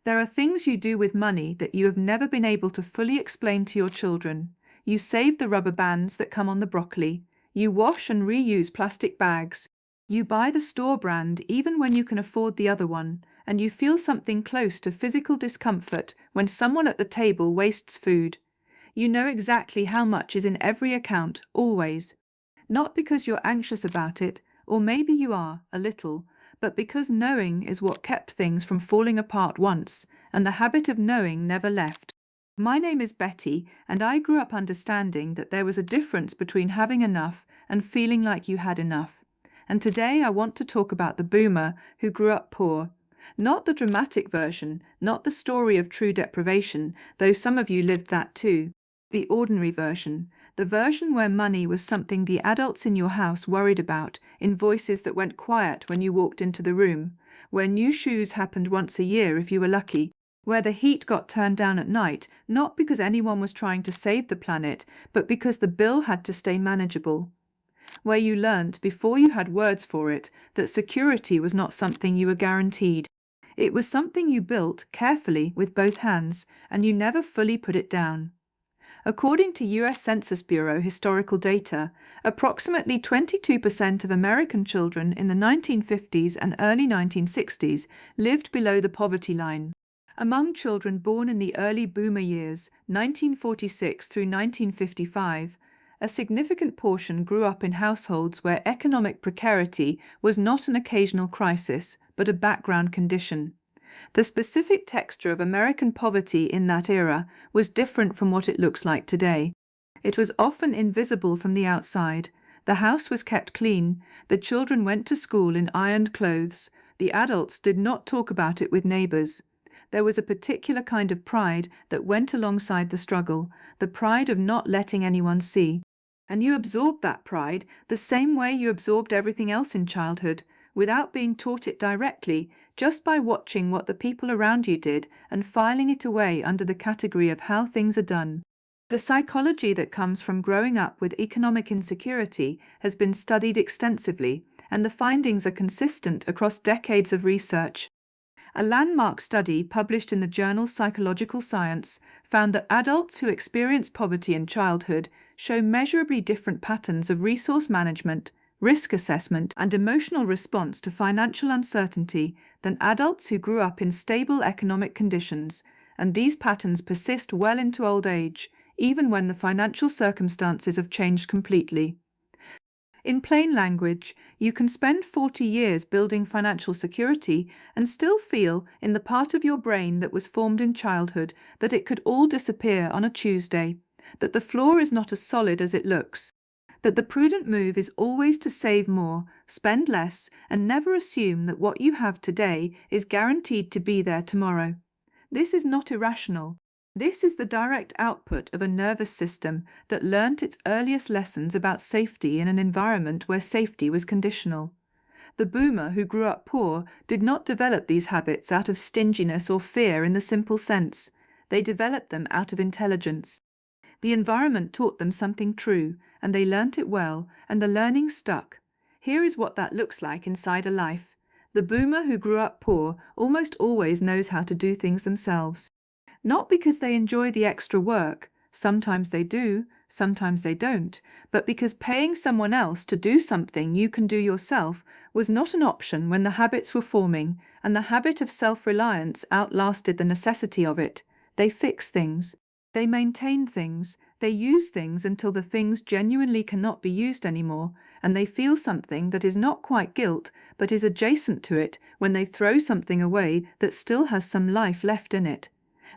There are things you do with money that you have never been able to fully explain to your children. You save the rubber bands that come on the broccoli. You wash and reuse plastic bags. You buy the store brand even when you can afford the other one, and you feel something close to physical discomfort when someone at the table wastes food. You know exactly how much is in every account, always. Not because you're anxious about it, or maybe you are, a little, but because knowing is what kept things from falling apart once, and the habit of knowing never left. My name is Betty, and I grew up understanding that there was a difference between having enough and feeling like you had enough. And today I want to talk about the boomer who grew up poor. Not the dramatic version, not the story of true deprivation, though some of you lived that too. The ordinary version, the version where money was something the adults in your house worried about, in voices that went quiet when you walked into the room, where new shoes happened once a year if you were lucky, where the heat got turned down at night, not because anyone was trying to save the planet, but because the bill had to stay manageable, where you learnt, before you had words for it, that security was not something you were guaranteed. It was something you built carefully with both hands, and you never fully put it down. According to US Census Bureau historical data, approximately 22% of American children in the 1950s and early 1960s lived below the poverty line. Among children born in the early boomer years, 1946 through 1955, a significant portion grew up in households where economic precarity was not an occasional crisis, but a background condition. The specific texture of American poverty in that era was different from what it looks like today. It was often invisible from the outside. The house was kept clean, the children went to school in ironed clothes, the adults did not talk about it with neighbors. There was a particular kind of pride that went alongside the struggle, the pride of not letting anyone see. And you absorbed that pride the same way you absorbed everything else in childhood, without being taught it directly, just by watching what the people around you did and filing it away under the category of how things are done. The psychology that comes from growing up with economic insecurity has been studied extensively, and the findings are consistent across decades of research. A landmark study published in the journal Psychological Science found that adults who experience poverty in childhood show measurably different patterns of resource management, risk assessment, and emotional response to financial uncertainty than adults who grew up in stable economic conditions, and these patterns persist well into old age, even when the financial circumstances have changed completely. In plain language, you can spend 40 years building financial security and still feel, in the part of your brain that was formed in childhood, that it could all disappear on a Tuesday, that the floor is not as solid as it looks, that the prudent move is always to save more, spend less, and never assume that what you have today is guaranteed to be there tomorrow. This is not irrational. This is the direct output of a nervous system that learnt its earliest lessons about safety in an environment where safety was conditional. The boomer who grew up poor did not develop these habits out of stinginess or fear in the simple sense. They developed them out of intelligence. The environment taught them something true, and they learnt it well, and the learning stuck. Here is what that looks like inside a life. The boomer who grew up poor almost always knows how to do things themselves. Not because they enjoy the extra work, sometimes they do, sometimes they don't, but because paying someone else to do something you can do yourself was not an option when the habits were forming, and the habit of self-reliance outlasted the necessity of it. They fix things. They maintain things. They use things until the things genuinely cannot be used anymore, and they feel something that is not quite guilt, but is adjacent to it when they throw something away that still has some life left in it.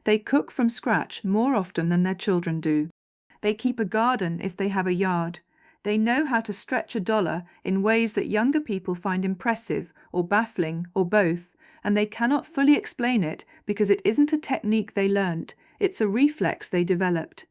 They cook from scratch more often than their children do. They keep a garden if they have a yard. They know how to stretch a dollar in ways that younger people find impressive or baffling or both, and they cannot fully explain it because it isn't a technique they learnt, it's a reflex they developed.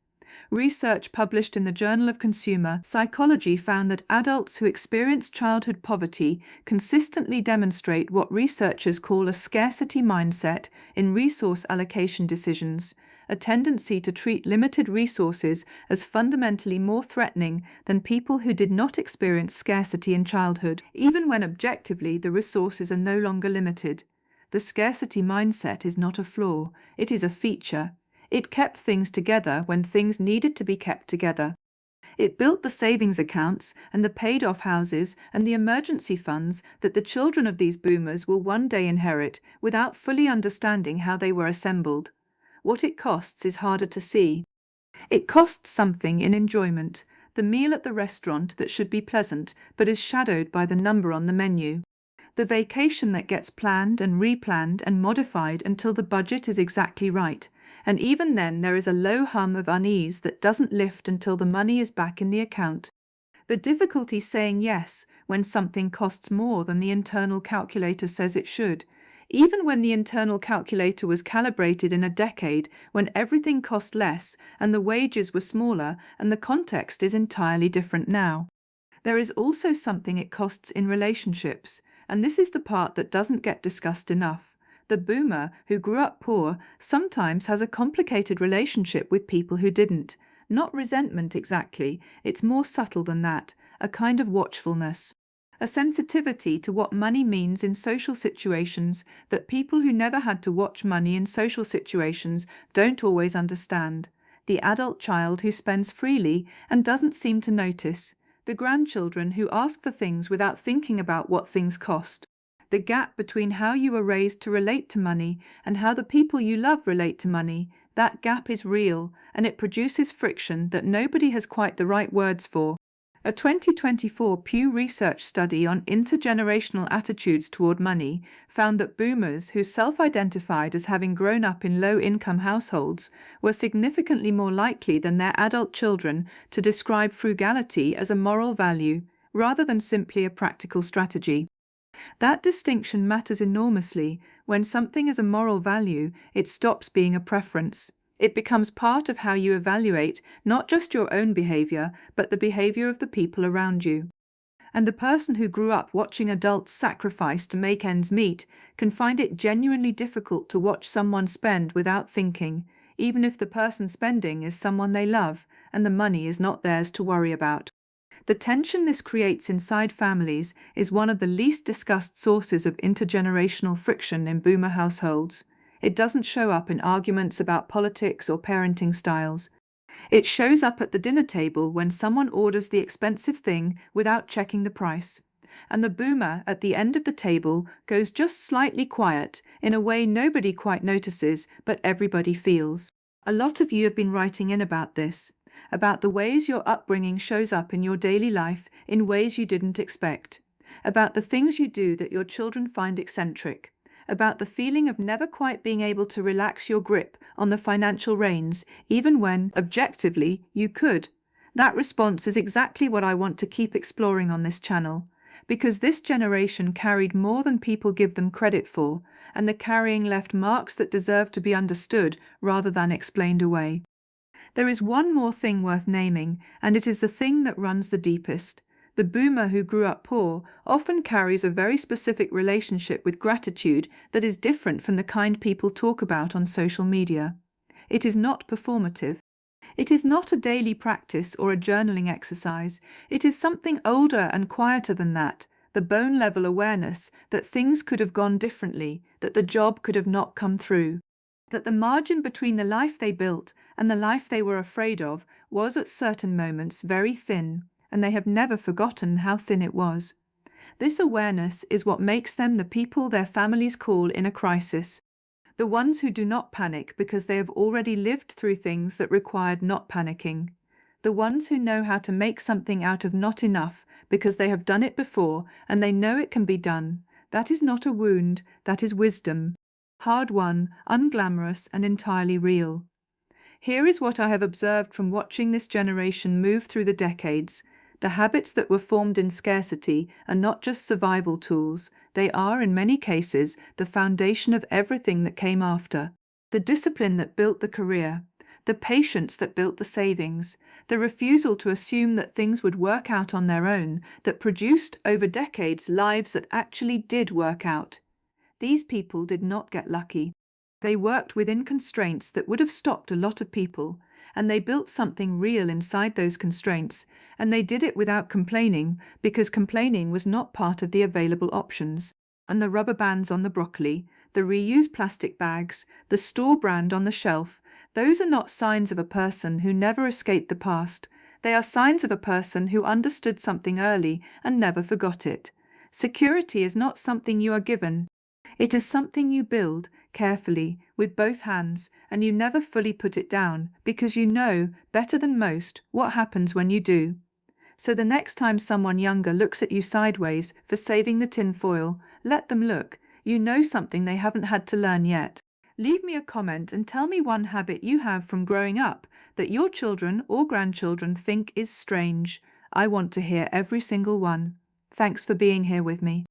Research published in the Journal of Consumer Psychology found that adults who experience childhood poverty consistently demonstrate what researchers call a scarcity mindset in resource allocation decisions, a tendency to treat limited resources as fundamentally more threatening than people who did not experience scarcity in childhood, even when objectively the resources are no longer limited. The scarcity mindset is not a flaw, it is a feature. It kept things together when things needed to be kept together. It built the savings accounts and the paid-off houses and the emergency funds that the children of these boomers will one day inherit without fully understanding how they were assembled. What it costs is harder to see. It costs something in enjoyment, the meal at the restaurant that should be pleasant but is shadowed by the number on the menu. The vacation that gets planned and replanned and modified until the budget is exactly right, and even then there is a low hum of unease that doesn't lift until the money is back in the account. The difficulty saying yes when something costs more than the internal calculator says it should, even when the internal calculator was calibrated in a decade when everything cost less and the wages were smaller and the context is entirely different now. There is also something it costs in relationships, and this is the part that doesn't get discussed enough. The boomer who grew up poor sometimes has a complicated relationship with people who didn't. Not resentment exactly, it's more subtle than that, a kind of watchfulness. A sensitivity to what money means in social situations that people who never had to watch money in social situations don't always understand. The adult child who spends freely and doesn't seem to notice. The grandchildren who ask for things without thinking about what things cost. The gap between how you were raised to relate to money and how the people you love relate to money, that gap is real, and it produces friction that nobody has quite the right words for. A 2024 Pew Research study on intergenerational attitudes toward money found that boomers who self-identified as having grown up in low-income households were significantly more likely than their adult children to describe frugality as a moral value, rather than simply a practical strategy. That distinction matters enormously. When something is a moral value, it stops being a preference. It becomes part of how you evaluate not just your own behavior, but the behavior of the people around you. And the person who grew up watching adults sacrifice to make ends meet can find it genuinely difficult to watch someone spend without thinking, even if the person spending is someone they love and the money is not theirs to worry about. The tension this creates inside families is one of the least discussed sources of intergenerational friction in boomer households. It doesn't show up in arguments about politics or parenting styles. It shows up at the dinner table when someone orders the expensive thing without checking the price. And the boomer at the end of the table goes just slightly quiet in a way nobody quite notices but everybody feels. A lot of you have been writing in about this, about the ways your upbringing shows up in your daily life in ways you didn't expect, about the things you do that your children find eccentric, about the feeling of never quite being able to relax your grip on the financial reins, even when, objectively, you could. That response is exactly what I want to keep exploring on this channel, because this generation carried more than people give them credit for, and the carrying left marks that deserve to be understood rather than explained away. There is one more thing worth naming, and it is the thing that runs the deepest. The boomer who grew up poor often carries a very specific relationship with gratitude that is different from the kind people talk about on social media. It is not performative. It is not a daily practice or a journaling exercise. It is something older and quieter than that, the bone-level awareness that things could have gone differently, that the job could have not come through, that the margin between the life they built and the life they were afraid of was at certain moments very thin, and they have never forgotten how thin it was. This awareness is what makes them the people their families call in a crisis. The ones who do not panic because they have already lived through things that required not panicking. The ones who know how to make something out of not enough because they have done it before and they know it can be done. That is not a wound, that is wisdom. Hard-won, unglamorous, and entirely real. Here is what I have observed from watching this generation move through the decades. The habits that were formed in scarcity are not just survival tools, they are, in many cases, the foundation of everything that came after. The discipline that built the career, the patience that built the savings, the refusal to assume that things would work out on their own, that produced over decades lives that actually did work out. These people did not get lucky. They worked within constraints that would have stopped a lot of people, and they built something real inside those constraints, and they did it without complaining, because complaining was not part of the available options. And the rubber bands on the broccoli, the reused plastic bags, the store brand on the shelf, those are not signs of a person who never escaped the past. They are signs of a person who understood something early and never forgot it. Security is not something you are given. It is something you build carefully with both hands, and you never fully put it down because you know better than most what happens when you do. So the next time someone younger looks at you sideways for saving the tin foil, let them look. You know something they haven't had to learn yet. Leave me a comment and tell me one habit you have from growing up that your children or grandchildren think is strange. I want to hear every single one. Thanks for being here with me.